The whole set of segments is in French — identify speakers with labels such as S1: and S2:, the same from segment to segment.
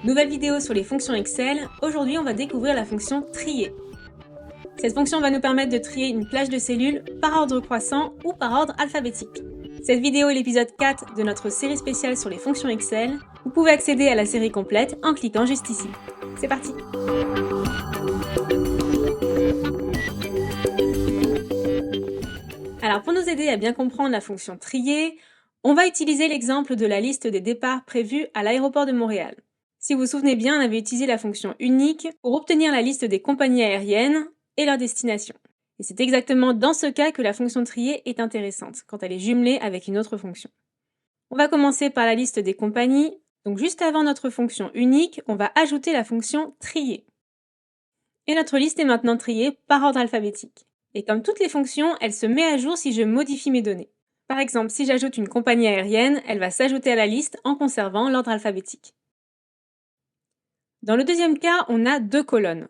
S1: Nouvelle vidéo sur les fonctions Excel. Aujourd'hui, on va découvrir la fonction trier. Cette fonction va nous permettre de trier une plage de cellules par ordre croissant ou par ordre alphabétique. Cette vidéo est l'épisode 4 de notre série spéciale sur les fonctions Excel. Vous pouvez accéder à la série complète en cliquant juste ici. C'est parti! Alors pour nous aider à bien comprendre la fonction trier, on va utiliser l'exemple de la liste des départs prévus à l'aéroport de Montréal. Si vous vous souvenez bien, on avait utilisé la fonction unique pour obtenir la liste des compagnies aériennes et leur destination. Et c'est exactement dans ce cas que la fonction trier est intéressante, quand elle est jumelée avec une autre fonction. On va commencer par la liste des compagnies. Donc juste avant notre fonction unique, on va ajouter la fonction trier. Et notre liste est maintenant triée par ordre alphabétique. Et comme toutes les fonctions, elle se met à jour si je modifie mes données. Par exemple, si j'ajoute une compagnie aérienne, elle va s'ajouter à la liste en conservant l'ordre alphabétique. Dans le deuxième cas, on a deux colonnes.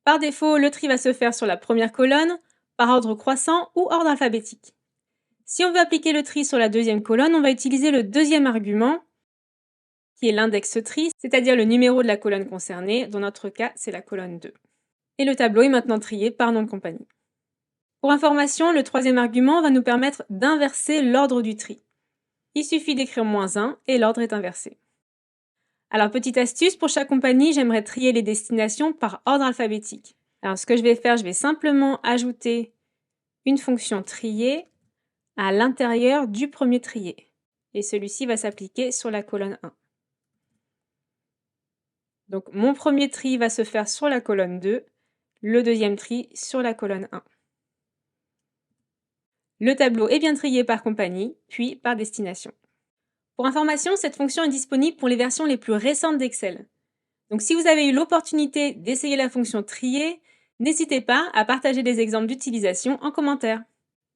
S1: Par défaut, le tri va se faire sur la première colonne, par ordre croissant ou ordre alphabétique. Si on veut appliquer le tri sur la deuxième colonne, on va utiliser le deuxième argument, qui est l'index tri, c'est-à-dire le numéro de la colonne concernée, dans notre cas, c'est la colonne 2. Et le tableau est maintenant trié par nom de compagnie. Pour information, le troisième argument va nous permettre d'inverser l'ordre du tri. Il suffit d'écrire -1 et l'ordre est inversé. Alors, petite astuce, pour chaque compagnie, j'aimerais trier les destinations par ordre alphabétique. Alors, ce que je vais faire, je vais simplement ajouter une fonction trier à l'intérieur du premier trier. Et celui-ci va s'appliquer sur la colonne 1. Donc, mon premier tri va se faire sur la colonne 2, le deuxième tri sur la colonne 1. Le tableau est bien trié par compagnie, puis par destination. Pour information, cette fonction est disponible pour les versions les plus récentes d'Excel. Donc si vous avez eu l'opportunité d'essayer la fonction trier, n'hésitez pas à partager des exemples d'utilisation en commentaire.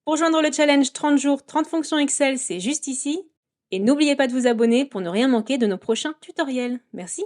S1: Pour joindre le challenge 30 jours, 30 fonctions Excel, c'est juste ici. Et n'oubliez pas de vous abonner pour ne rien manquer de nos prochains tutoriels. Merci!